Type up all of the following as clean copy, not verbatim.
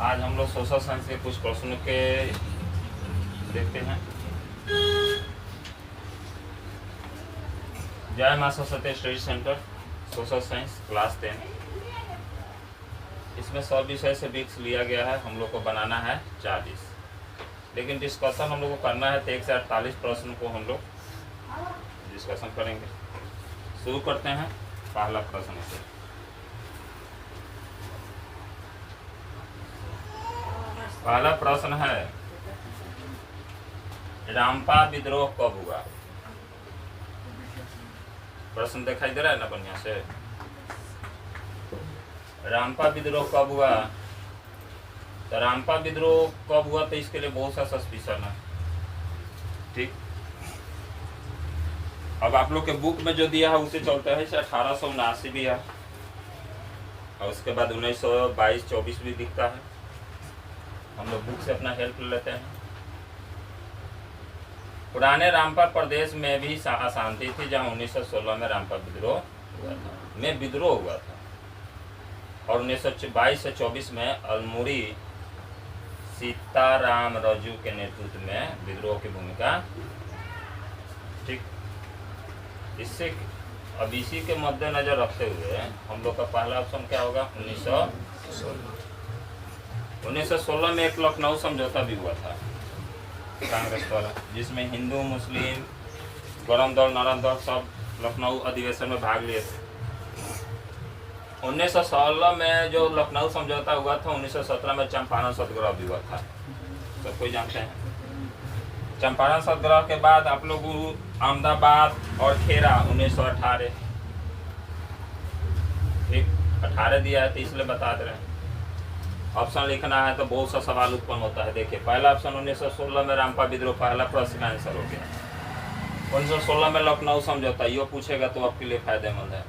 आज हम लोग सोशल साइंस के कुछ प्रश्नों के देखते हैं। जय मां Saraswati study centre social science class 10। इसमें 100 विषय से विक्स लिया गया है। हम लोग को बनाना है 40, लेकिन डिस्कशन हम लोग को करना है तो 1 से 48 प्रश्न को हम लोग डिस्कशन करेंगे। शुरू करते हैं पहला प्रश्न से। पहला प्रश्न है, रामपा विद्रोह कब हुआ? प्रश्न दिखाई दे रहा है ना बढ़िया से? रामपा विद्रोह कब हुआ? तो रामपा विद्रोह कब हुआ तो इसके लिए बहुत सा सस्पिशन है। ठीक, अब आप लोग के बुक में जो दिया है उसे चलता है 1879 भी है, और उसके बाद 1922, 24 भी दिखता है। हम लोग बुक से अपना हेल्प लेते हैं। पुराने रामपा प्रदेश में भी अशांति थी, जहां 1916 में रामपा विद्रोह हुआ था, और 1922 से 24 में अलमुरी सीताराम रजू के नेतृत्व में विद्रोह की भूमिका। ठीक, इससे अब इसी के मद्देनजर रखते हुए हम लोग का पहला ऑप्शन क्या होगा? 1916 में एक लखनऊ समझौता भी हुआ था कांग्रेस द्वारा, जिसमें हिंदू, मुस्लिम, गरम दल, नरम दल सब लखनऊ अधिवेशन में भाग लिए थे। 1916 में जो लखनऊ समझौता हुआ था, 1917 में चंपारण सत्याग्रह भी हुआ था, सब कोई जानते हैं। चंपारण सत्याग्रह के बाद आप लोग अहमदाबाद और खेरा 1918, ठीक 18 दिया है तो इसलिए बता दे रहे हैं। ऑप्शन लिखना है तो बहुत सा सवाल उत्पन्न होता है। देखिए, पहला ऑप्शन 1916 में रामपा विद्रोह, पहला प्रश्न का आंसर हो गया। 1916 में लखनऊ समझौता, ये पूछेगा तो आपके लिए फायदेमंद है।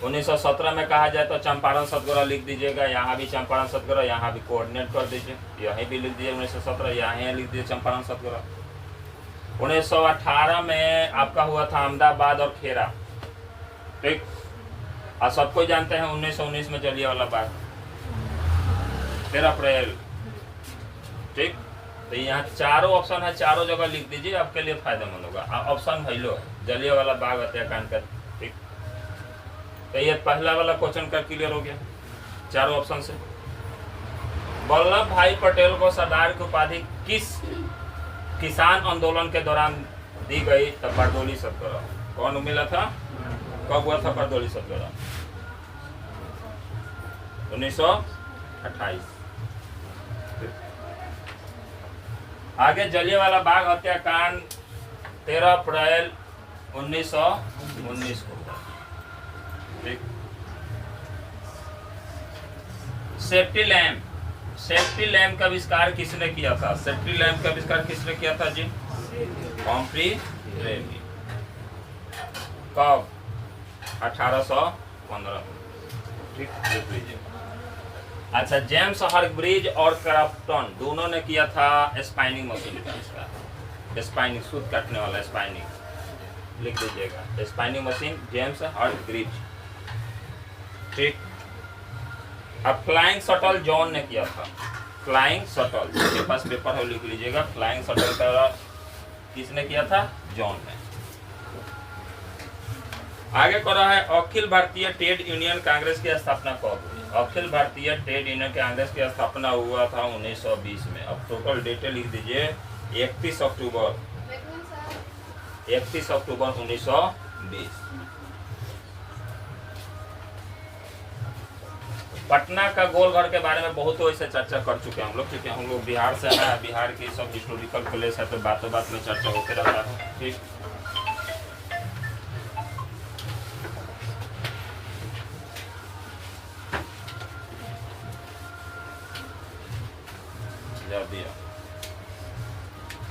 1917 में कहा जाए तो चंपारण सत्याग्रह लिख दीजिएगा, यहाँ भी चंपारण सत्याग्रह, यहाँ भी कोऑर्डिनेट कर दीजिए, यहीं भी लिख दीजिए 1917, यहाँ लिख दीजिए चंपारण सत्याग्रह। 1918 में आपका हुआ था अहमदाबाद और खेरा, ठीक, और सबको जानते हैं 1919 में जलियांवाला बाग, 13 अप्रैल, ठीक। तो यहाँ चारों ऑप्शन है, चारों जगह लिख दीजिए, आपके लिए फायदेमंद होगा। ऑप्शन भैलो है जलियांवाला बाग हत्याकांड का, ठीक। तो ये पहला वाला क्वेश्चन का क्लियर हो गया चारों ऑप्शन से। वल्लभ भाई पटेल को सरदार की उपाधि किस किसान आंदोलन के दौरान दी गई? तो बारडोली सत्याग्रह। कौन मिला था? कब हुआ था बारडोली सत्याग्रह? 1928। आगे जलियांवाला बाग हत्याकांड 13 अप्रैल 1919 को हुआ, ठीक। सेफ्टी लैम्प का आविष्कार किसने किया था? सेफ्टी लैम्प का आविष्कार किसने किया था जी? Humphry Davy. कब? 1815, ठीक, देख लीजिए। अच्छा, जेम्स हर्ग्रीव्ज और क्रॉम्पटन दोनों ने किया था स्पाइनिंग मशीन का आविष्कार। स्पाइनिंग, सूत काटने वाला स्पाइनिंग, लिख दीजिएगा स्पाइनिंग मशीन, जेम्स हर्ग्रीव्ज, ठीक। अब फ्लाइंग शटल जॉन ने किया था। फ्लाइंग शटल, जिसके पास पेपर है लिख लीजिएगा, फ्लाइंग शटल का किसने किया था? जॉन ने। आगे कर रहा है, अखिल भारतीय ट्रेड यूनियन कांग्रेस की स्थापना कब हुई? अखिल भारतीय ट्रेड यूनियन कांग्रेस की स्थापना हुआ था 1920 में। अब टोटल डेट लिख दीजिए, 31 अक्टूबर 1920। पटना का गोलघर के बारे में बहुत वैसे चर्चा कर चुके हैं हम लोग, क्योंकि हम लोग बिहार से हैं, बिहार की सब हिस्टोरिकल प्लेस है, तो बातों बात में चर्चा होते रहता है, ठीक।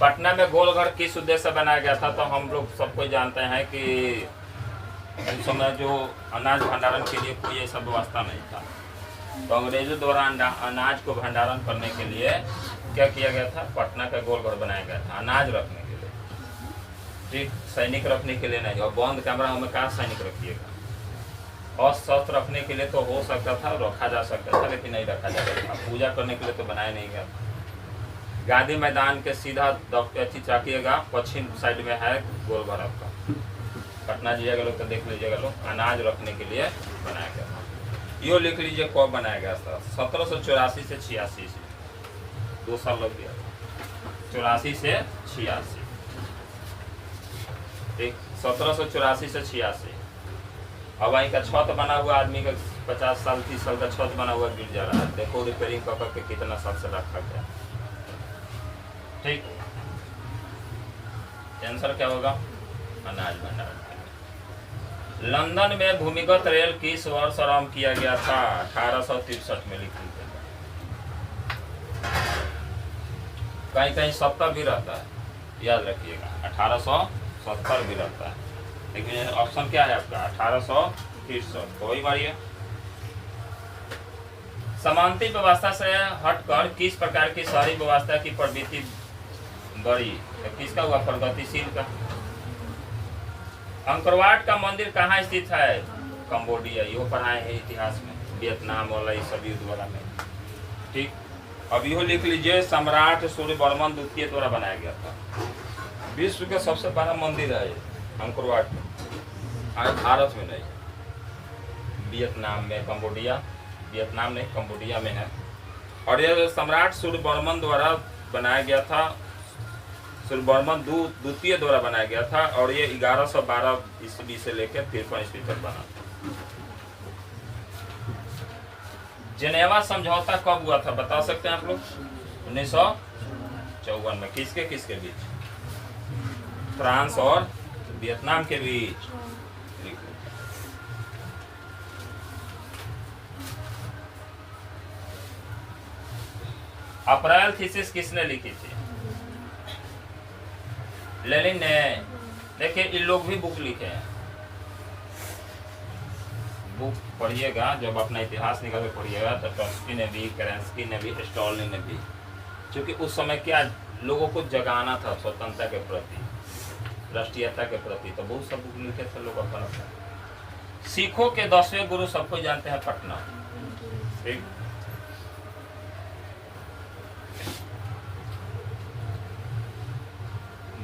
पटना में गोलघर किस उद्देश्य से बनाया गया था? तो हम लोग सबको जानते हैं कि उस समय जो अनाज भंडारण के लिए कोई ऐसा व्यवस्था नहीं था, तो अंग्रेजों द्वारा अनाज को भंडारण करने के लिए क्या किया गया था? पटना का गोलघर बनाया गया था, अनाज रखने के लिए, ठीक, सैनिक रखने के लिए नहीं। और बंद कमरा में कहाँ सैनिक रखिएगा? अस्वस्थ रखने के लिए तो हो सकता था, रखा जा सकता था, लेकिन नहीं रखा जा सकता। पूजा करने के लिए तो बनाया नहीं गया। गांधी मैदान के सीधा अथी चाकिएगा, पश्चिम साइड में है गोल घर का। पटना जाइएगा लोग तो देख लीजिएगा लोग, अनाज रखने के लिए बनाया गया था। यो लिख लीजिए कब बनाया गया था, 1784 से 86 से, 2 साल लग गया, 84 से 86, ठीक, 1784 से 86। अब वहीं का छत बना हुआ आदमी का 50 साल 30 साल का छत बना हुआ गिर जा रहा है, देखो रिपेयरिंग कर के कितना साल से रखा गया, ठीक। आंसर क्या होगा, अनाज भंडार। लंदन में भूमिगत रेल किस वर्ष आरंभ किया गया था, 1863 में लिखी गई। कहीं कहीं 70 भी रहता है, याद रखिएगा, 1870 भी रहता है, लेकिन ऑप्शन क्या है आपका 1863। कोई मारिए। समांती व्यवस्था से हटकर किस प्रकार की शहरी व्यवस्था की प्रवृत्ति बढ़ी, तो किसका हुआ, प्रगतिशील का। अंकरवाट का मंदिर कहाँ स्थित है, कंबोडिया, यो पढ़ाए हैं इतिहास में, वियतनाम वाला ये सब युद्ध वाला में, ठीक। अब यो लिख लीजिए, सम्राट सूर्यवर्मन द्वितीय द्वारा बनाया गया था। विश्व का सबसे बड़ा मंदिर है अंकरवाट में, आज भारत में नहीं, वियतनाम में, कंबोडिया, वियतनाम नहीं कंबोडिया में है। और यह सम्राट सूर्यवर्मन द्वारा बनाया गया था, सूर्यवर्मन द्वितीय द्वारा बनाया गया था, और ये 1112 ईस्वी से लेकर 53 ईस्वी तक बना। जेनेवा समझौता कब हुआ था, बता सकते हैं आप लोग, 1954 में। किसके किसके बीच, फ्रांस और वियतनाम के बीच। अप्रैल थीसिस किसने लिखी थी, लेनिन ने। देखिए इन लोग भी बुक लिखे हैं, बुक पढ़िएगा, जब अपना इतिहास निकाल के पढ़िएगा तो ट्रॉट्स्की ने भी, केरेंस्की ने भी, स्टॉलिन ने भी, क्योंकि उस समय क्या लोगों को जगाना था स्वतंत्रता के प्रति, राष्ट्रीयता के प्रति, तो बहुत सब बुक लिखे थे लोग अपना। सिखों के 10वें गुरु सबको जानते हैं, पटना, ठीक।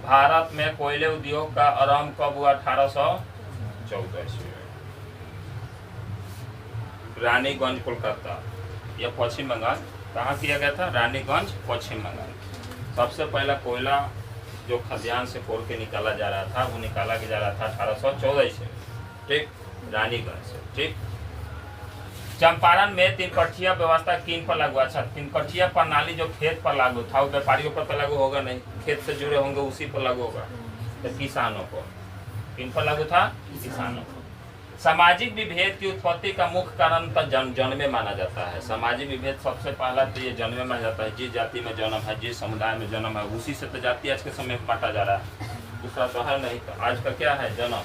भारत में कोयले उद्योग का आरंभ कब हुआ, 1814 ईस्वी में, रानीगंज कोलकाता या पश्चिम बंगाल, कहाँ किया गया था, रानीगंज पश्चिम बंगाल। सबसे पहला कोयला जो खदान से फोड़ के निकाला जा रहा था, वो निकाला जा रहा था 1814 ईस्वी में, ठीक, रानीगंज से, ठीक। चंपारण में 3 कठिया व्यवस्था किन पर लागू, अच्छा 3 कठिया प्रणाली जो खेत पर लागू था, वो व्यापारियों पर तो लागू होगा नहीं, खेत से जुड़े होंगे उसी पर लागू होगा, तो किसानों को, किन पर लागू था, किसानों को। सामाजिक विभेद की उत्पत्ति का मुख्य कारण तो जन्मे माना जाता है। सामाजिक विभेद सबसे पहला तो ये जन्मे माना जाता है, जिस जाति में जन्म है, जिस समुदाय में जन्म है, उसी से तो जाति आज के समय में बांटा जा रहा है, दूसरा तो है नहीं। तो आज का क्या है, जन्म,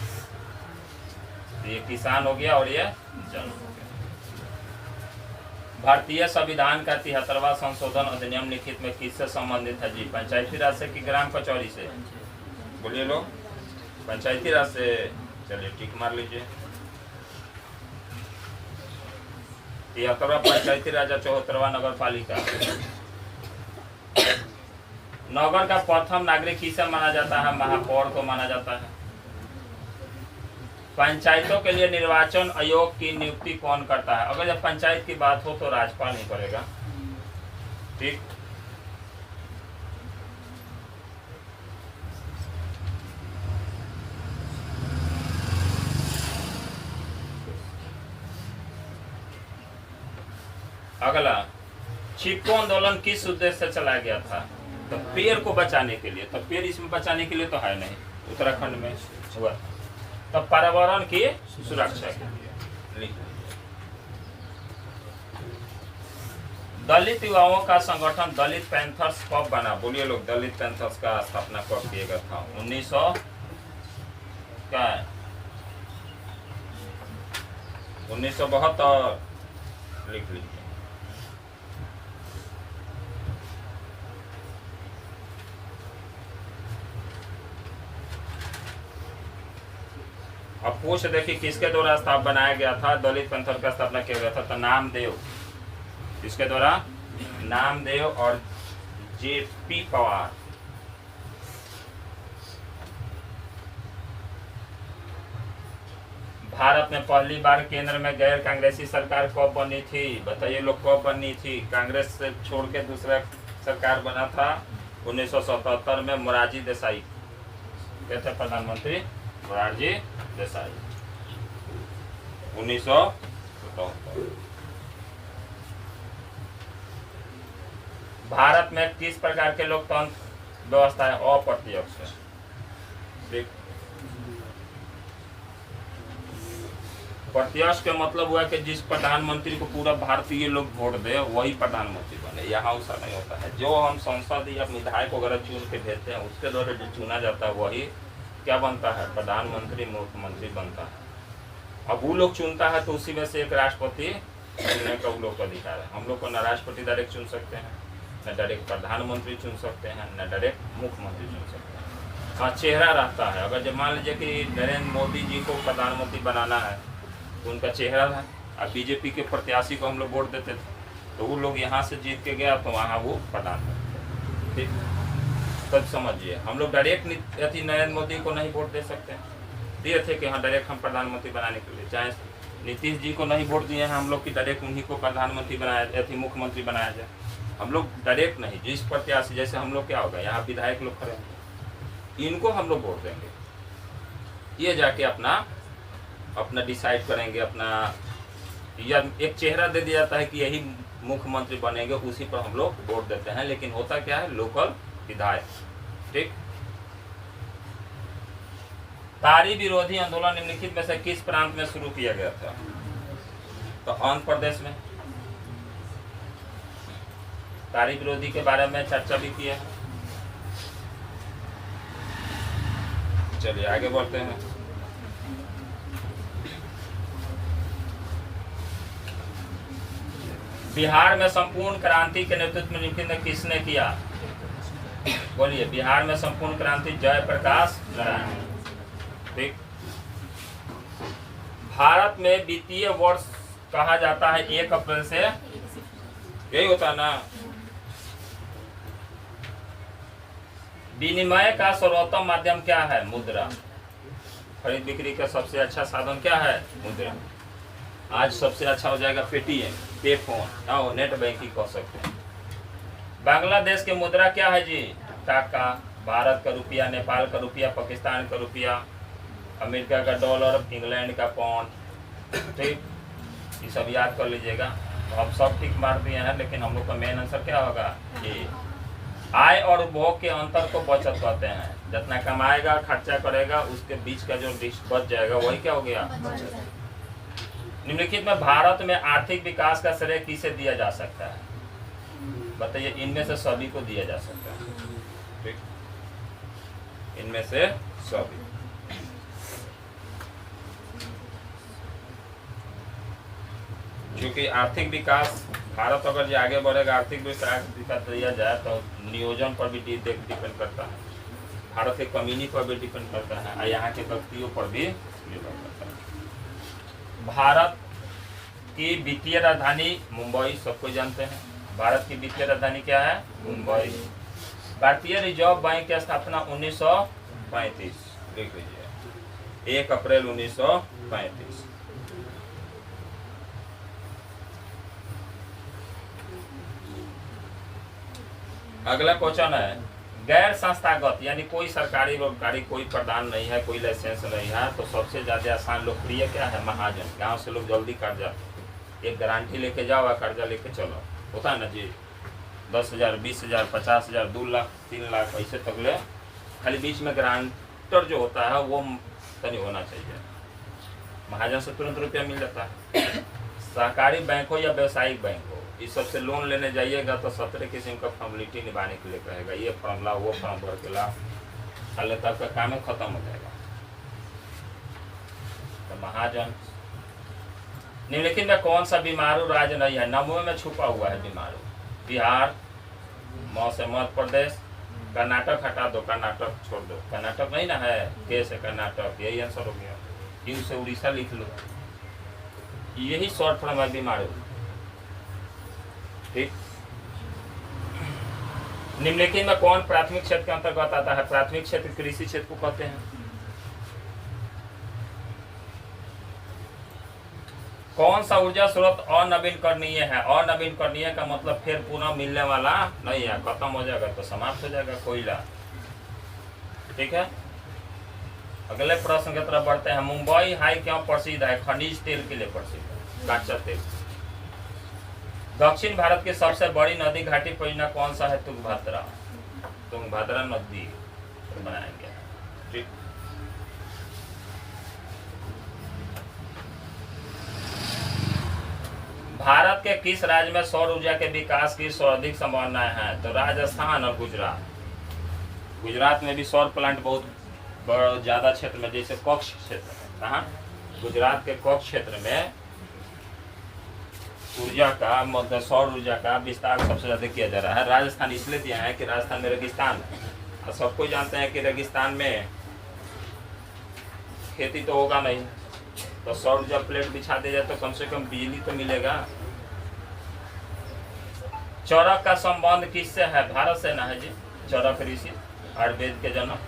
तो ये किसान हो गया और ये जन्म हो गया। भारतीय संविधान का 73वां संशोधन अधिनियम लिखित में किससे संबंधित है जी, पंचायती राज से कि ग्राम कचौरी से, बोलिए लोग, पंचायती राज से, चलिए टिक मार लीजिए। 73वां पंचायती राज, 74वां नगर पालिका। नगर का प्रथम नागरिक किसे माना जाता है, महापौर को माना जाता है। पंचायतों के लिए निर्वाचन आयोग की नियुक्ति कौन करता है, अगर जब पंचायत की बात हो तो राज्यपाल ही करेगा, ठीक। अगला, चिपको आंदोलन किस उद्देश्य से चलाया गया था, तो पेड़ को बचाने के लिए, तो पेड़ इसमें बचाने के लिए तो है नहीं, उत्तराखंड में हुआ, तो पर्यावरण की सुरक्षा के लिए लिख लीजिए। दलित युवाओं का संगठन दलित पैंथर्स कब बना, बोलिए लोग, दलित पैंथर्स का स्थापना कब किया गया था, 1900 क्या 1972 लिख लीजिए। अब पोस्ट देखिए किसके द्वारा बनाया गया था, दलित पंथर का स्थापना किया गया था, तो नामदेव, किसके द्वारा, नामदेव और जेपी पवार। भारत में पहली बार केंद्र में गैर कांग्रेसी सरकार कब बनी थी, बताइए लोग कब बनी थी। कांग्रेस से छोड़ के दूसरा सरकार बना था 1977 में, मोरारजी देसाई, क्या थे प्रधानमंत्री, मोरारजी देसाई, 1977। भारत में किस प्रकार के लोकतंत्र व्यवस्था है, अप्रत्यक्ष। प्रत्यक्ष का मतलब हुआ कि जिस प्रधानमंत्री को पूरा भारतीय लोग वोट दे वही प्रधानमंत्री बने। यहाँ ऐसा नहीं होता है, जो हम संसद या विधायक वगैरह चुन के भेजते हैं उसके द्वारा जो चुना जाता है वही क्या बनता है, प्रधानमंत्री, मुख्यमंत्री बनता है। अब वो लोग चुनता है तो उसी में से एक राष्ट्रपति चुनने का वो लोग का अधिकार है। हम लोग को न राष्ट्रपति डायरेक्ट चुन सकते हैं, न डायरेक्ट प्रधानमंत्री चुन सकते हैं, न डायरेक्ट मुख्यमंत्री चुन सकते हैं। हाँ, चेहरा रहता है। अगर जब मान लीजिए कि नरेंद्र मोदी जी को प्रधानमंत्री बनाना है तो उनका चेहरा है। अब बीजेपी के प्रत्याशी को हम लोग वोट देते थे तो वो लोग यहाँ से जीत के गया तो वहाँ वो प्रधानमंत्री, ठीक। तब समझिए हम लोग डायरेक्ट नरेंद्र मोदी को नहीं वोट दे सकते, दिए थे कि हाँ डायरेक्ट हम प्रधानमंत्री बनाने के लिए। चाहे नीतीश जी को नहीं वोट दिए हैं हम लोग कि डायरेक्ट उन्हीं को प्रधानमंत्री बनाया जाए, मुख्यमंत्री बनाया जाए। हम लोग डायरेक्ट नहीं, जिस प्रत्याशी, जैसे हम लोग क्या होगा, यहाँ विधायक लोग खड़े होंगे, इनको हम लोग वोट देंगे, ये जाके अपना डिसाइड करेंगे अपना, या एक चेहरा दे दिया जाता है कि यही मुख्यमंत्री बनेंगे, उसी पर हम लोग वोट देते हैं। लेकिन होता क्या है, लोकल विधायक, ठीक। तारी विरोधी आंदोलन निम्नलिखित में से किस प्रांत में शुरू किया गया था, तो आंध्र प्रदेश में। तारी विरोधी के बारे में चर्चा भी किया है। चलिए आगे बढ़ते हैं। बिहार में संपूर्ण क्रांति के नेतृत्व में किसने किया, बोलिए। बिहार में संपूर्ण क्रांति जयप्रकाश नारायण, ठीक। भारत में वित्तीय वर्ष कहा जाता है 1 अप्रैल से, यही होता है ना। विनिमय का सर्वोत्तम माध्यम क्या है, मुद्रा। खरीद बिक्री का सबसे अच्छा साधन क्या है, मुद्रा। आज सबसे अच्छा हो जाएगा पेटीएम, पे फोन और नेट बैंकिंग कर सकते हैं। बांग्लादेश की मुद्रा क्या है जी, टाका। भारत का रुपया, नेपाल का रुपया, पाकिस्तान का रुपया, अमेरिका का डॉलर, इंग्लैंड का पाउंड, ठीक। ये सब याद कर लीजिएगा। तो अब सब ठीक मार दिए हैं, लेकिन हम लोग का मेन आंसर क्या होगा, ये आय और उपभोग के अंतर को बचत कहते हैं। जितना कमाएगा खर्चा करेगा उसके बीच का जो बच जाएगा वही क्या हो गया, बचत। निम्नलिखित में भारत में आर्थिक विकास का श्रेय किसे दिया जा सकता है, बताइए। इनमें से सभी को दिया जा सकता है, ठीक। इनमें से सभी। क्योंकि आर्थिक विकास, भारत अगर जो आगे बढ़ेगा, आर्थिक विकास दिया जाए तो नियोजन पर भी डिपेंड करता है, भारत के कम्युनिटी पर भी डिपेंड करता है, और यहाँ के व्यक्तियों पर भी निर्भर करता है। भारत की वित्तीय राजधानी मुंबई, सबको जानते हैं। भारत की वित्तीय राजधानी क्या है, मुंबई। भारतीय रिजर्व बैंक की स्थापना 1935, देख लीजिए, 1 अप्रैल 1935। अगला क्वेश्चन है, गैर संस्थागत यानी कोई सरकारी रोजगारी, कोई प्रदान नहीं है, कोई लाइसेंस नहीं है, तो सबसे ज्यादा आसान लोकप्रिय क्या है, महाजन। गांव से लोग जल्दी कर्जा, एक गारंटी लेके जाओ, कर्जा लेके चलो, होता है ना जी। 10,000, 20,000, 50,000, 2 लाख, 3 लाख, ऐसे तक ले। खाली बीच में गारंटर जो होता है वो तनी होना चाहिए। महाजन से तुरंत रुपया मिल जाता है। सहकारी बैंक हो या व्यवसायिक बैंक हो, इस सबसे लोन लेने जाइएगा तो 17 किस्म का फॉर्मेलिटी निभाने के लिए कहेगा, ये फॉर्म ला, वो फॉर्म भर के ला, हाल तक का काम खत्म हो जाएगा। तो महाजन। निम्नलिखित में कौन सा बीमारू राज्य नहीं है, 9वें में छुपा हुआ है बीमारू, बिहार, मध्य प्रदेश, कर्नाटक हटा दो, कर्नाटक छोड़ दो, कर्नाटक नहीं ना है, के से कर्नाटक, यही आंसर हो गया। यू से उड़ीसा लिख लो, यही शॉर्ट फॉर्म है बीमारू। ठीक। निम्नलिखित में कौन प्राथमिक क्षेत्र के अंतर्गत आता है? प्राथमिक क्षेत्र कृषि क्षेत्र को कहते हैं। कौन सा ऊर्जा स्रोत अनवीनकरणीय है? अनवीनकरणीय का मतलब फिर पुनः मिलने वाला नहीं है, खत्म हो जाएगा तो समाप्त हो जाएगा, कोयला। ठीक है, अगले प्रश्न की तरफ बढ़ते हैं। मुंबई हाई क्यों प्रसिद्ध है? खनिज तेल के लिए प्रसिद्ध है, कच्चा तेल। दक्षिण भारत की सबसे बड़ी नदी घाटी परियोजना कौन सा है? तुंगभद्रा। तुंगभद्रा नदी बनाएंगे। ठीक। भारत के किस राज्य में सौर ऊर्जा के विकास की सर्वाधिक संभावनाएं हैं? तो राजस्थान और गुजरात। गुजरात में भी सौर प्लांट बहुत ज्यादा क्षेत्र में, जैसे कच्छ क्षेत्र में। कहाँ? गुजरात के कच्छ क्षेत्र में ऊर्जा का मतलब सौर ऊर्जा का विस्तार सबसे ज्यादा किया जा रहा है। राजस्थान इसलिए दिया है कि राजस्थान में रेगिस्तान है, और सबको जानते हैं कि रेगिस्तान में खेती तो होगा नहीं, तो सौर ऊर्जा प्लेट बिछा दिया जाए तो कम से कम बिजली तो मिलेगा। चरक का संबंध किससे है? भारत से ना है जी। चरक ऋषि, आयुर्वेद के जनक।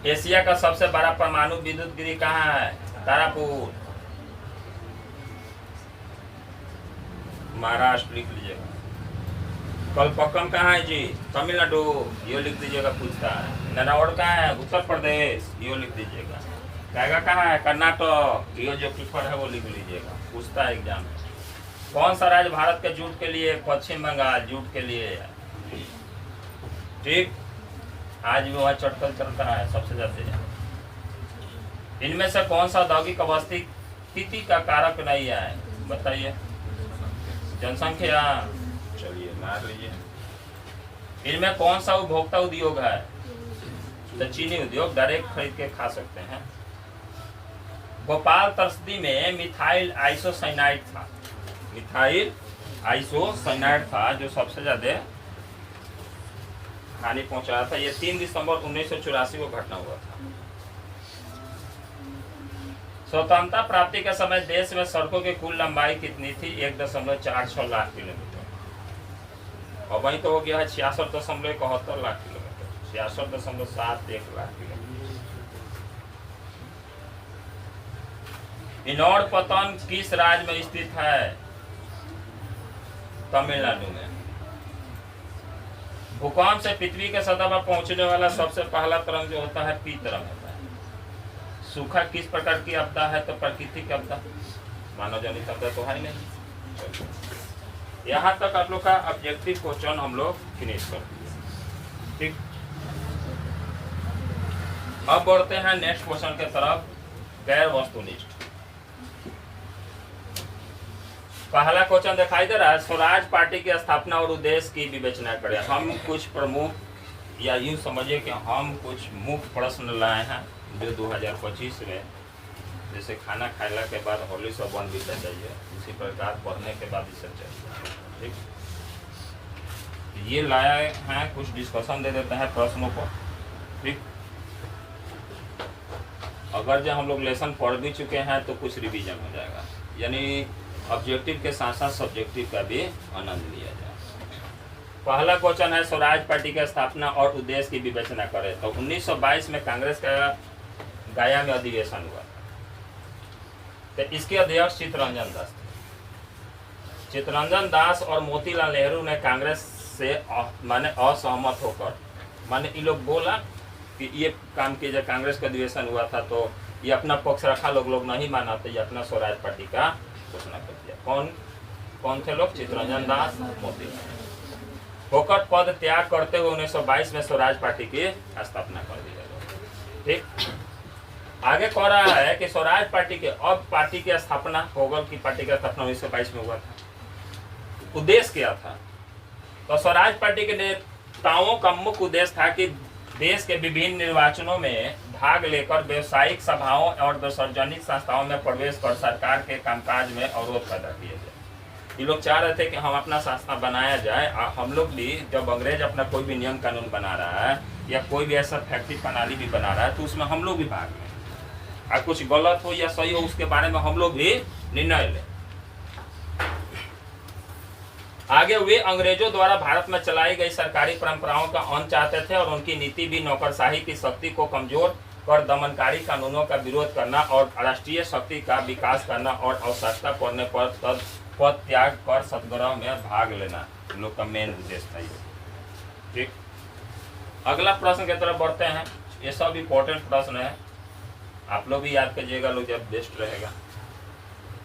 एशिया का सबसे बड़ा परमाणु विद्युत गृह कहाँ है? तारापुर, महाराष्ट्र लिख लीजिएगा। कलपक्कम कहाँ है जी? तमिलनाडु, यो लिख दीजिएगा, पूछता है। ननावड़ कहाँ है? उत्तर प्रदेश, यो लिख दीजिएगा। कैगा कहाँ है? कर्नाटक, यो जो पेपर है वो लिख लीजिएगा, पूछता है एग्जाम में। कौन सा राज्य भारत के जूट के लिए? पश्चिम बंगाल, जूट के लिए। ठीक, आज भी वहाँ चटकल चलता है सबसे ज्यादा। इनमें से कौन सा औद्योगिक अवस्थिति का कारक नहीं है? बताइए। जनसंख्या, चलिए मार लीजिए। इनमें कौन सा उपभोक्ता उद्योग है? तो चीनी उद्योग, डायरेक्ट खरीद के खा सकते हैं। भोपाल त्रसदी में मिथाइल आइसोसाइनाइड था, मिथाइल आइसोसाइनाइड था जो सबसे ज्यादा हानि पहुंचाया था। ये 3 दिसंबर 1984 को घटना हुआ था। स्वतंत्रता प्राप्ति के समय देश में सड़कों की कुल लंबाई कितनी थी? 1.46 लाख किलोमीटर। और वहीं तो हो गया है 66.71 लाख किलोमीटर, 66.71 लाख किलोमीटर। इनौड़ पतन किस राज्य में स्थित है? तमिलनाडु में। भूकंप से पृथ्वी के सतह पर पहुंचने वाला सबसे पहला तरंग जो होता है पी तरंग होता है। सूखा किस प्रकार की आपदा है? तो प्राकृतिक आपदा, मानव जनित आपदा तो है ही नहीं। यहाँ तक आप लोग का ऑब्जेक्टिव क्वेश्चन हम लोग फिनिश कर दिए। ठीक, अब बढ़ते हैं नेक्स्ट क्वेश्चन के तरफ, गैर वस्तुनिष्ठ। पहला क्वेश्चन दिखाई दे रहा है, स्वराज पार्टी की स्थापना और उद्देश्य की विवेचना करें। हम कुछ प्रमुख या यूं समझिए कि हम कुछ मुख्य प्रश्न लाए हैं जो 2025 में, जैसे खाना खाने के बाद होली सब वन बीता चाहिए, इसी प्रकार पढ़ने के बाद इसे चाहिए। ठीक, ये लाए हैं, कुछ डिस्कशन दे देते हैं प्रश्नों को। ठीक, अगर जब हम लोग लेसन पढ़ भी चुके हैं तो कुछ रिवीजन हो जाएगा, यानी ऑब्जेक्टिव के साथ साथ सब्जेक्टिव का भी आनंद लिया जाए। पहला क्वेश्चन है, स्वराज पार्टी की स्थापना और उद्देश्य की विवेचना करें। तो 1922 में कांग्रेस का गया में अधिवेशन हुआ, तो इसके अध्यक्ष चित्तरंजन दास थे। चित्तरंजन दास और मोतीलाल नेहरू ने कांग्रेस से माने असहमत होकर, माने इन लोग बोला कि ये काम कीजिए, कांग्रेस का अधिवेशन हुआ था तो ये अपना पक्ष रखा, लोग नहीं माना, तो ये अपना स्वराज पार्टी का घोषणा कर दिया। कौन कौन थे लोग? चित्तरंजन दास, मोतीलाल होकर पद त्याग करते हुए 1922 में स्वराज पार्टी की स्थापना कर दी गई। ठीक, आगे कह रहा है कि स्वराज पार्टी के अब पार्टी की स्थापना होगल की पार्टी का स्थापना 1922 में हुआ था। उद्देश्य क्या था? तो स्वराज पार्टी के नेताओं का मुख्य उद्देश्य था कि देश के विभिन्न निर्वाचनों में भाग लेकर व्यावसायिक सभाओं और सार्वजनिक संस्थाओं में प्रवेश कर सरकार के कामकाज में अवरोध पैदा किए गए। ये लोग चाह रहे थे कि हम अपना संस्था बनाया जाए, हम लोग भी जब अंग्रेज अपना कोई भी नियम कानून बना रहा है या कोई भी ऐसा फैक्ट्री प्रणाली भी बना रहा है तो उसमें हम लोग भी भाग लें, और कुछ गलत हो या सही हो उसके बारे में हम लोग भी निर्णय लें। आगे वे अंग्रेजों द्वारा भारत में चलाई गई सरकारी परंपराओं का अंत चाहते थे और उनकी नीति भी नौकरशाही की शक्ति को कमजोर कर दमनकारी कानूनों का विरोध करना और राष्ट्रीय शक्ति का विकास करना और आवश्यकता पड़ने पर पद त्याग कर सत्याग्रह में भाग लेना लोग का मेन उद्देश्य था। ठीक, अगला प्रश्न की तरफ बढ़ते हैं। ये सब इम्पोर्टेंट प्रश्न है, आप लोग भी याद कीजिएगा, लोग जब बेस्ट रहेगा।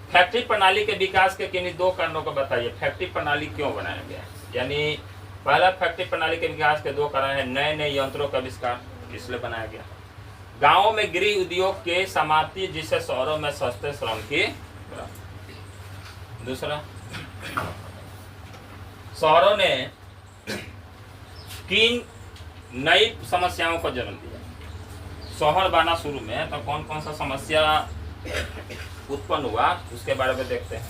फैक्ट्री प्रणाली के विकास के किन्हीं दो कारणों को बताइए। फैक्ट्री प्रणाली क्यों बनाया गया? यानी पहला, फैक्ट्री प्रणाली के विकास के दो कारण है। नए नए यंत्रों का आविष्कार, इसलिए बनाया गया। गांवों में गृह उद्योग के समाप्ति, जिससे शहरों में सस्ते श्रम की। दूसरा, शहरों ने किन नई समस्याओं को जन्म दिया? शहर बना शुरू में तो कौन कौन सा समस्या उत्पन्न हुआ उसके बारे में देखते हैं।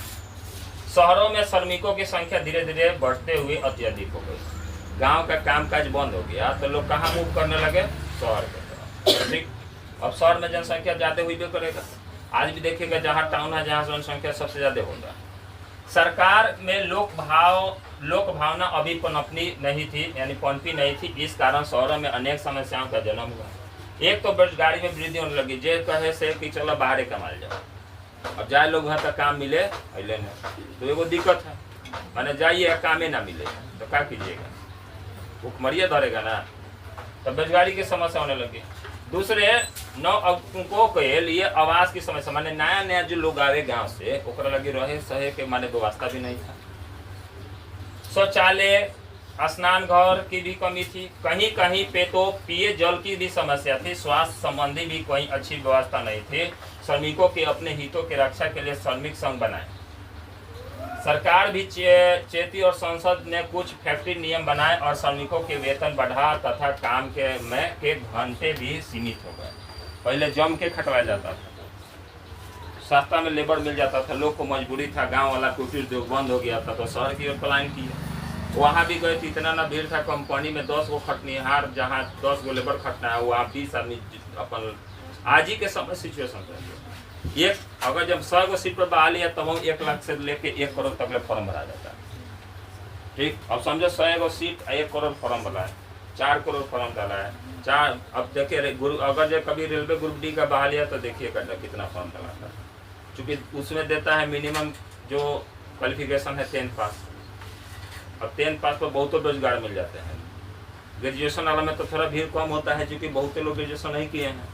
शहरों में श्रमिकों की संख्या धीरे धीरे बढ़ते हुए अत्यधिक हो गई। गांव का कामकाज बंद हो गया तो लोग कहाँ मूव करने लगे? शहर के तरफ। ठीक, अब शहर में जनसंख्या ज्यादा हुई भी करेगा। आज भी देखिएगा जहाँ टाउन है जहाँ जनसंख्या सबसे ज्यादा होगा। सरकार में लोक भावना अभी पनपनी नहीं थी, यानी पनपी नहीं थी। इस कारण शहरों में अनेक समस्याओं का जन्म हुआ। एक तो बेरोजगारी में वृद्धि होने लगी। जे कहे से कि चलो बाहर कमा जाओ, अब जाए लोग वहाँ तक काम मिले अले नहीं तो एगो दिक्कत है, माने जाइए कामे ना मिले तो क्या कीजिएगा? भूखमरिया धरेगा ना, तो बेरोजगारी की समस्या होने लगी। दूसरे उनको के लिए आवास की समस्या, माने नया नया जो लोग आवे गांव से ओकरा लगी रहे सहे के माने व्यवस्था भी नहीं था। शौचालय, स्नान घर की भी कमी थी। कहीं कहीं पे तो पिए जल की भी समस्या थी। स्वास्थ्य संबंधी भी कोई अच्छी व्यवस्था नहीं थी। श्रमिकों के अपने हितों की रक्षा के लिए श्रमिक संघ बनाए। सरकार भी चेती और संसद ने कुछ फैक्ट्री नियम बनाए और श्रमिकों के वेतन बढ़ा तथा काम के घंटे भी सीमित हो गए। पहले जम के खटवाया जाता था, सस्ता में लेबर मिल जाता था, लोग को मजबूरी था। गांव वाला कुटीर उद्योग बंद हो गया था तो शहर की ओर पलायन किया। वहाँ भी गए थे, इतना ना भीड़ था। कंपनी में 10 गो खटनिहार, जहाँ 10 गो लेबर खटना है वहाँ 20 आदमी अपन। आज ही के समय सिचुएशन है एक, अगर जब 100 गो सीट पर बहाली है तब 1 लाख से लेके 1 करोड़ तक ले फॉर्म भरा जाता है। ठीक, अब समझो 100 गो सीट 1 करोड़ फॉर्म भरा है, 4 करोड़ फॉर्म डाला है। अब देखिए अगर जो कभी रेलवे ग्रुप डी का बहाली है तो देखिए कितना फॉर्म डाला था, चूँकि उसमें देता है मिनिमम जो क्वालिफिकेशन है 10th पास। अब 10th पास पर बहुत रोजगार मिल जाते हैं। ग्रेजुएशन वाला में तो थोड़ा भीड़ कम होता है क्योंकि बहुत लोग ग्रेजुएशन नहीं किए हैं,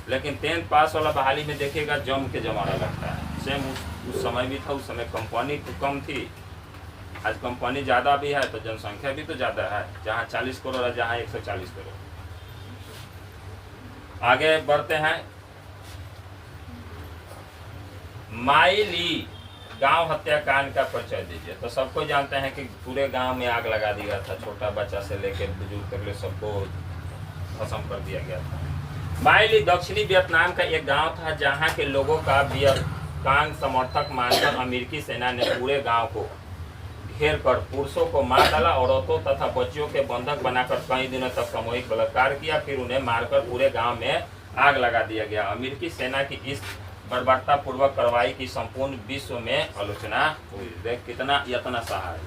लेकिन 10th पास वाला बहाली में देखिएगा जम के जमाना लगता है। सेम उस समय भी था, उस समय कंपनी तो कम थी, आज कंपनी ज़्यादा भी है तो जनसंख्या भी तो ज़्यादा है। जहाँ 40 करोड़ है जहाँ 140 करोड़। आगे बढ़ते हैं। माई ली गांव हत्याकांड का परिचय दीजिए। तो सबको जानते हैं कि पूरे गांव में आग लगा दिया था, छोटा बच्चा से लेकर बुजुर्ग तक ले सबको खत्म कर दिया गया था। माई ली दक्षिणी वियतनाम का एक गांव था जहां के लोगों का वियतनाम समर्थक मानकर अमेरिकी सेना ने पूरे गांव को घेर कर पुरुषों को मार डाला, औरतों तथा बच्चियों के बंधक बनाकर कई दिनों तक सामूहिक बलात्कार किया, फिर उन्हें मारकर पूरे गांव में आग लगा दिया गया। अमेरिकी सेना की इस बर्बरता पूर्वक कार्रवाई की संपूर्ण विश्व में आलोचना हुई। देख कितना यत्न सहा है।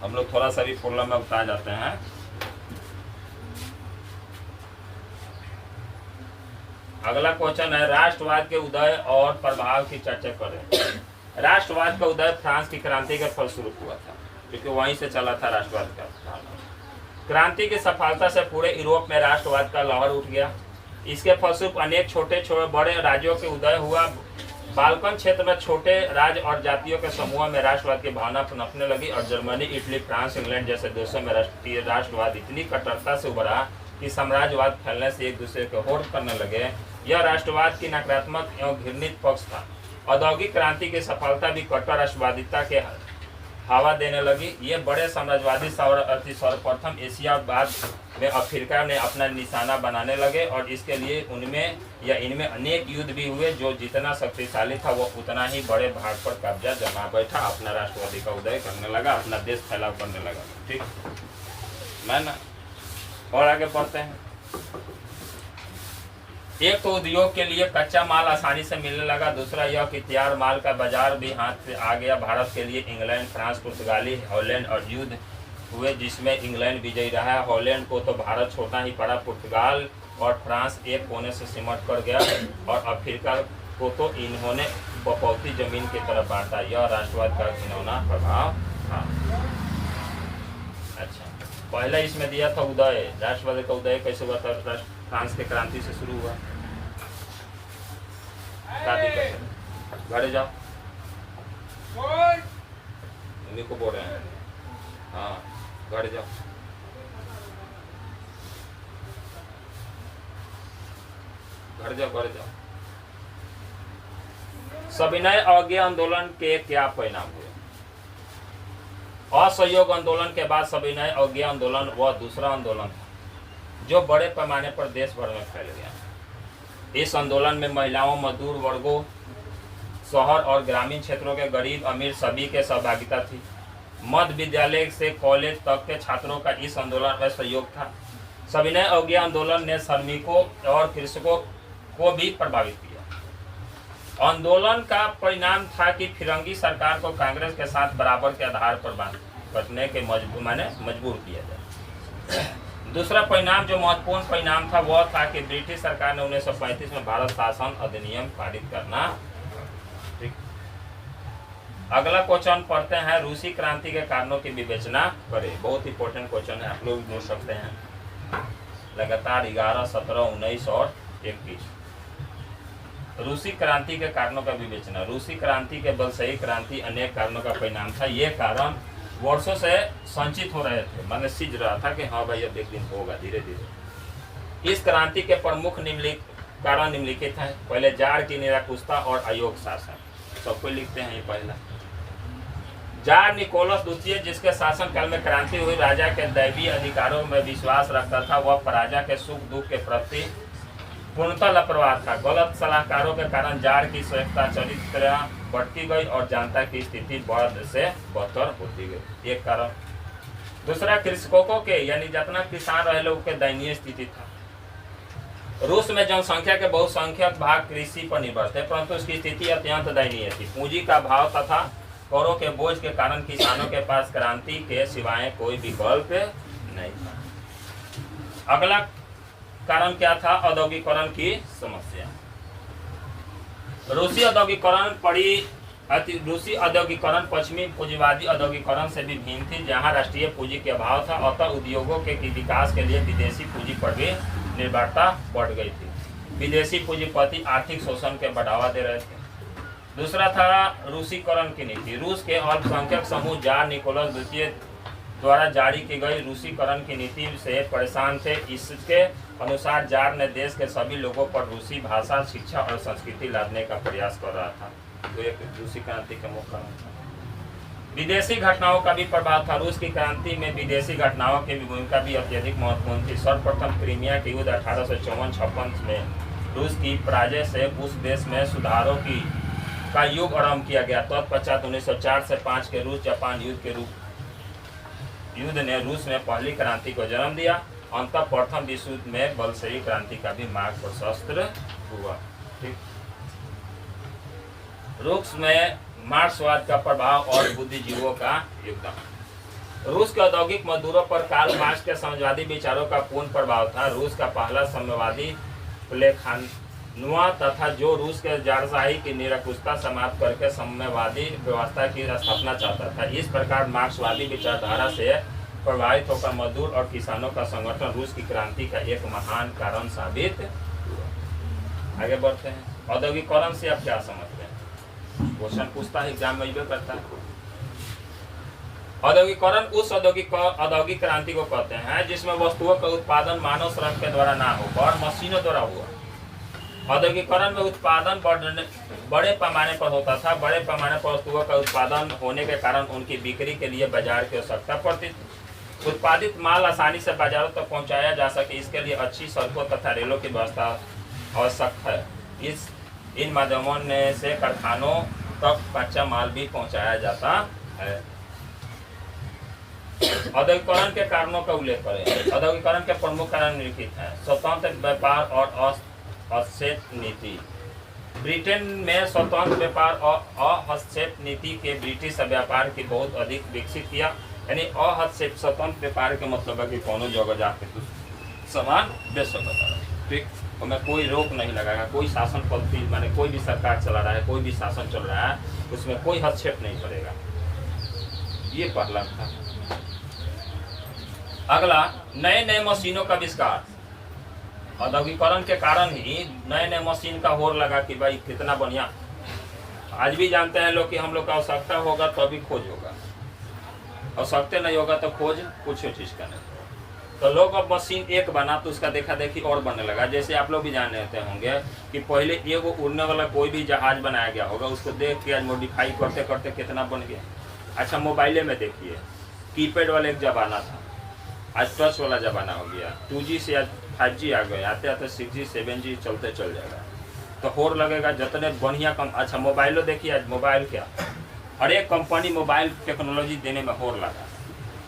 हम लोग थोड़ा सा भी प्रॉब्लम में उतार जाते हैं। अगला क्वेश्चन है, राष्ट्रवाद के उदय और प्रभाव की चर्चा करें। राष्ट्रवाद का उदय फ्रांस की क्रांति के फलस्वरूप हुआ था, क्योंकि वहीं से चला था राष्ट्रवाद का। क्रांति की सफलता से पूरे यूरोप में राष्ट्रवाद का लहर उठ गया। इसके फलस्वरूप अनेक छोटे बड़े राज्यों के उदय हुआ। बाल्कन क्षेत्र में छोटे राज्य और जातियों के समूह में राष्ट्रवाद की भावना पनपने लगी और जर्मनी, इटली, फ्रांस, इंग्लैंड जैसे देशों में राष्ट्रवाद इतनी कट्टरता से उभरा कि साम्राज्यवाद फैलने से एक दूसरे को होड़ करने लगे। यह राष्ट्रवाद की नकारात्मक एवं घृणित पक्ष था। औद्योगिक क्रांति की सफलता भी कट्टर राष्ट्रवादिता के हवा देने लगी। ये बड़े साम्राज्यवादी सर्वप्रथम एशिया बाद में अफ्रीका ने अपना निशाना बनाने लगे और इसके लिए उनमें या इनमें अनेक युद्ध भी हुए। जो जितना शक्तिशाली था वो उतना ही बड़े भाग पर कब्जा जमा बैठा, अपना राष्ट्रवादी का उदय करने लगा, अपना देश फैलाव करने लगा। ठीक मैं ना और आगे बढ़ते हैं। एक तो उद्योग के लिए कच्चा माल आसानी से मिलने लगा, दूसरा यह कि तैयार माल का बाजार भी हाथ से आ गया। भारत के लिए इंग्लैंड, फ्रांस, पुर्तगाली, हॉलैंड और युद्ध हुए जिसमें इंग्लैंड विजयी रहा। हॉलैंड को तो भारत छोड़ना ही पड़ा, पुर्तगाल और फ्रांस एक कोने से सिमट कर गया और अफ्रीका को तो इन्होंने बपौती जमीन की तरफ बांटा। यह राष्ट्रवाद का घिनौना प्रभाव था। अच्छा, पहला इसमें दिया था उदय, राष्ट्रवाद का उदय कैसे हुआ था? फ्रांस के क्रांति से शुरू हुआ। घरे जाओ, मम्मी को बोल रहे हैं। हाँ, घरे जाओ। घर जाओ, घर जाओ। सविनय अवज्ञा आंदोलन के क्या परिणाम हुए? असहयोग आंदोलन के बाद सविनय अवज्ञा आंदोलन वह दूसरा आंदोलन था जो बड़े पैमाने पर देश भर में फैल गया। इस आंदोलन में महिलाओं, मजदूर वर्गों, शहर और ग्रामीण क्षेत्रों के गरीब अमीर सभी के सहभागिता थी। मध्य विद्यालय से कॉलेज तक के छात्रों का इस आंदोलन में सहयोग था। सविनय अवज्ञा आंदोलन ने श्रमिकों और कृषकों को भी प्रभावित किया। आंदोलन का परिणाम था कि फिरंगी सरकार को कांग्रेस के साथ बराबर के आधार पर बंटने के मजबूर किया जाए। दूसरा परिणाम जो महत्वपूर्ण परिणाम था वह था कि ब्रिटिश सरकार ने 1935 में भारत शासन अधिनियम पारित करना। अगला क्वेश्चन पढ़ते हैं, रूसी क्रांति के कारणों की विवेचना करें। बहुत इंपॉर्टेंट क्वेश्चन है, आप लोग देख सकते हैं लगातार 11, 17, 19 और 21। रूसी क्रांति के कारणों का विवेचना। रूसी क्रांति के बलशवी क्रांति अनेक कारणों का परिणाम था। ये कारण वर्षों से संचित हो रहे थे, माने सिज रहा था कि हाँ भाई अब एक दिन होगा धीरे धीरे। इस क्रांति के प्रमुख कारण निम्नलिखित हैं। पहले जार की निरंकुशता और अयोग शासन, सबको लिखते हैं। ये पहला जार निकोलस द्वितीय, जिसके शासनकाल में क्रांति हुई, राजा के दैवीय अधिकारों में विश्वास रखता था। वह प्रजा के सुख दुख के प्रति पूर्णतः लापरवाह था। गलत सलाहकारों के कारण जार की स्वेच्छा चरित्र बढ़ती गई और जनता की स्थिति बद से बदतर होती गई, एक कारण। दूसरा, कृषकों के यानी जितना किसान रहे लोग के दयनीय स्थिति था। रूस में जनसंख्या के बहुसंख्यक भाग कृषि पर निर्भर थे, परंतु उसकी स्थिति अत्यंत दयनीय थी। पूंजी का अभाव तथा करों के बोझ के कारण किसानों के पास क्रांति के सिवाय कोई विकल्प नहीं था। अगला कारण क्या था? औद्योगिकरण की समस्या। रूसी औद्योगिकरण पश्चिमी पूंजीवादी औद्योगिकरण से भी भिन्न थी, जहां राष्ट्रीय पूंजी के अभाव था। अतः उद्योगों के विकास के लिए विदेशी पूंजी पर भी निर्भरता बढ़ गई थी। विदेशी पूंजीपति आर्थिक शोषण के बढ़ावा दे रहे थे। दूसरा था रूसीकरण की नीति। रूस के अल्पसंख्यक समूह जार निकोलस द्वितीय द्वारा जारी की गई रूसीकरण की नीति से परेशान थे। इसके अनुसार जार ने देश के सभी लोगों पर रूसी भाषा, शिक्षा और संस्कृति लादने का प्रयास कर रहा था, जो एक रूसी क्रांति का मुख्य कारण था। विदेशी घटनाओं का भी प्रभाव था। रूस की क्रांति में विदेशी घटनाओं की भूमिका भी अत्यधिक महत्वपूर्ण थी। सर्वप्रथम क्रीमिया के युद्ध 1854-56 में रूस की पराजय से उस देश में सुधारों का युग आरंभ किया गया। तत्पश्चात 1904 से 5 के रूस जापान युद्ध ने रूस में पहली क्रांति को जन्म दिया। अंततः प्रथम विश्व युद्ध में बलशवी क्रांति का भी मार्ग प्रशस्त हुआ। ठीक, रूस में मार्क्सवाद का प्रभाव और बुद्धिजीवियों का योगदान। रूस के औद्योगिक मजदूरों पर कार्ल मार्क्स के समाजवादी विचारों का पूर्ण प्रभाव था। रूस का पहला साम्यवादी प्लेखानुआ तथा जो रूस के जारशाही की निरंकुशता समाप्त करके साम्यवादी व्यवस्था की स्थापना चाहता था। इस प्रकार मार्क्सवादी विचारधारा से प्रभावित होकर मजदूर और किसानों का संगठन रूस की क्रांति का एक महान कारण साबित हुआ। आगे बढ़ते हैं। औद्योगिकरण से आप क्या समझते हैं? क्वेश्चन पूछता है, एग्जाम में भी करता है। औद्योगिकरण उस औद्योगिक क्रांति को कहते हैं जिसमें वस्तुओं का उत्पादन मानव श्रम के द्वारा ना हो और मशीनों द्वारा हुआ। औद्योगिकरण में उत्पादन बड़े पैमाने पर होता था। बड़े पैमाने पर वस्तुओं का उत्पादन होने के कारण उनकी बिक्री के लिए बाजार की आवश्यकता पड़ती थी। उत्पादित माल आसानी से बाजारों तक पहुंचाया जा सके, इसके लिए अच्छी सड़कों तथा रेलों की व्यवस्था आवश्यक है। इन माध्यमों से कारखानों तक कच्चा माल भी पहुंचाया जाता है। औद्योगिकरण के कारणों का उल्लेख करें। औद्योगिकरण के प्रमुख कारण निम्नलिखित हैं। स्वतंत्र व्यापार और हस्तक्षेप नीति। ब्रिटेन में स्वतंत्र व्यापार और हस्तक्षेप नीति के ब्रिटिश व्यापार की बहुत अधिक विकसित किया। यानी अहस्तक्षेप स्वतंत्र व्यापार के मतलब है कि कोनो जगह जाके सामान बेच सकता है, ठीक, उसमें कोई रोक नहीं लगाएगा, कोई शासन पद्धति माने कोई भी सरकार चला रहा है, कोई भी शासन चल रहा है, उसमें कोई हस्तक्षेप नहीं करेगा। ये पहला था। अगला, नए नए मशीनों का आविष्कार। औद्योगिकरण के कारण ही नए नए मशीन का होड़ लगा कि भाई कितना बढ़िया। आज भी जानते हैं लोग कि हम लोग का आवश्यकता होगा तभी खोज होगा, आवश्यकता नहीं होगा तो खोज कुछ चीज का नहीं। तो लोग अब मशीन एक बना तो उसका देखा देखी और बनने लगा। जैसे आप लोग भी जान लेते होंगे कि पहले एगो उड़ने वाला कोई भी जहाज बनाया गया होगा, उसको देख के आज मॉडिफाई करते करते कितना बन गया। अच्छा, मोबाइले में देखिए, कीपैड वाला एक जमाना था, आज टच वाला जमाना हो गया। 2G से आज 5G आ गए, आते आते 6G 7G चलते चल जाएगा। तो होड़ लगेगा जितने बढ़िया कम। अच्छा, मोबाइलो देखिए, आज मोबाइल क्या, हर एक कंपनी मोबाइल टेक्नोलॉजी देने में होड़ लगा।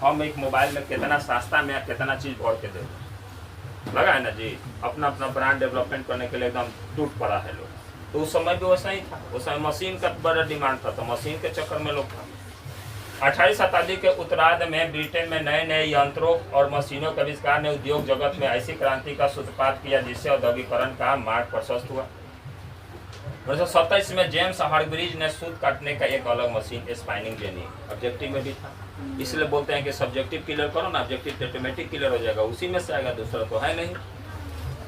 हम एक मोबाइल में कितना सस्ता में कितना चीज़ भर के दे लगा है ना जी। अपना अपना ब्रांड डेवलपमेंट करने के लिए एकदम टूट पड़ा है लोग। तो उस समय भी वैसा ही था, उस समय मशीन का बड़ा डिमांड था, तो मशीन के चक्कर में लोग था। 18वीं शताब्दी के उत्तरार्ध में ब्रिटेन में नए नए यंत्रों और मशीनों के आविष्कार ने उद्योग जगत में ऐसी क्रांति का सूत्रपात किया जिससे औद्योगिकरण का मार्ग प्रशस्त हुआ। 1927 में जेम्स हार्ग्रीव्स ने सूत काटने का एक अलग मशीन स्पाइनिंग जेनी ऑब्जेक्टिव में भी था। इसलिए बोलते हैं कि सब्जेक्टिव क्लियर करो ना, ऑब्जेक्टिव ऑटोमेटिक क्लियर हो जाएगा, उसी में से आएगा, दूसरा तो है नहीं।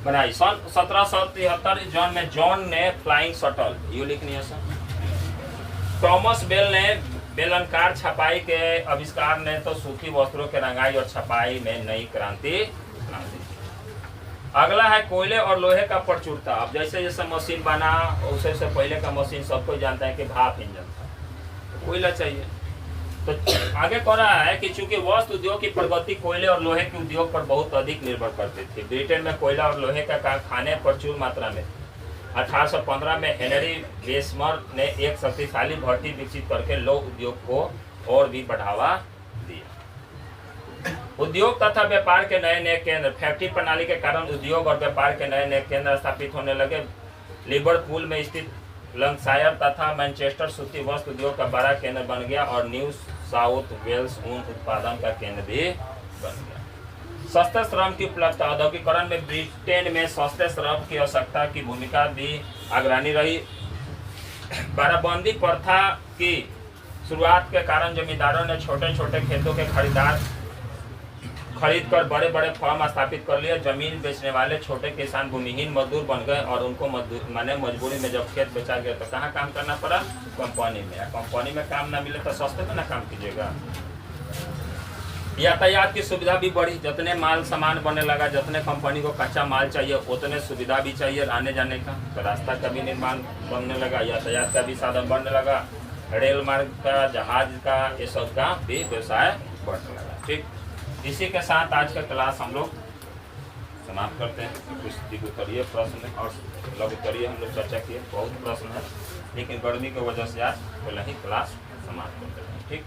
बनाई सन 1773 जॉन ने फ्लाइंग शटल, ये लिखनी है सर। थॉमस बेल ने बेलनकार छपाई के आविष्कार ने तो सूती वस्त्रों के रंगाई और छपाई में नई क्रांति। अगला है कोयले और लोहे का प्रचुरता। अब जैसे जैसे मशीन बना, उससे से पहले का मशीन सबको जानता है कि भाप इंजन था, तो कोयला चाहिए। तो आगे कह रहा है कि चूंकि वस्त्र उद्योग की प्रगति कोयले और लोहे के उद्योग पर बहुत अधिक निर्भर करती थी। ब्रिटेन में कोयला और लोहे का कारखाने प्रचुर मात्रा में। 1815 में हेनरी बेसमर ने एक शक्तिशाली भट्टी विकसित करके लौह उद्योग को और भी बढ़ावा दिया। उद्योग तथा व्यापार के नए नए केंद्र। फैक्ट्री प्रणाली के कारण उद्योग और व्यापार के नए नए केंद्र स्थापित होने लगे। लिवरपूल में स्थित लंकाशायर तथा मैनचेस्टर सूती वस्त्र उद्योग का बड़ा केंद्र बन गया और न्यू साउथ वेल्स ऊन उत्पादन का केंद्र भी बन गया। सस्ते श्रम की उपलब्धता। औद्योगिकरण में ब्रिटेन में सस्ते श्रम की आवश्यकता की भूमिका भी अग्रणी रही। बाराबंदी प्रथा की शुरुआत के कारण जमींदारों ने छोटे छोटे खेतों के खरीद कर बड़े बड़े फर्म स्थापित कर लिए। जमीन बेचने वाले छोटे किसान भूमिहीन मजदूर बन गए और उनको मजबूरी में जब खेत बेचा गया तो कहाँ काम करना पड़ा, कंपनी में। कंपनी में काम ना मिले तो सस्ते में ना काम कीजिएगा। यातायात की सुविधा भी बढ़ी, जितने माल सामान बनने लगा, जितने कंपनी को कच्चा माल चाहिए उतने सुविधा भी चाहिए आने जाने का, तो रास्ता का भी निर्माण बनने लगा, यातायात का भी साधन बढ़ने लगा, रेल मार्ग का, जहाज का, ये सब का भी व्यवसाय बढ़ने लगा। ठीक, इसी के साथ आज का क्लास हम लोग समाप्त करते हैं। कुछ उत्तरीय प्रश्न और लघु उत्तरीय हम लोग चर्चा किए, बहुत प्रश्न है, लेकिन गर्मी की वजह से आज पहले ही क्लास समाप्त करते हैं। ठीक।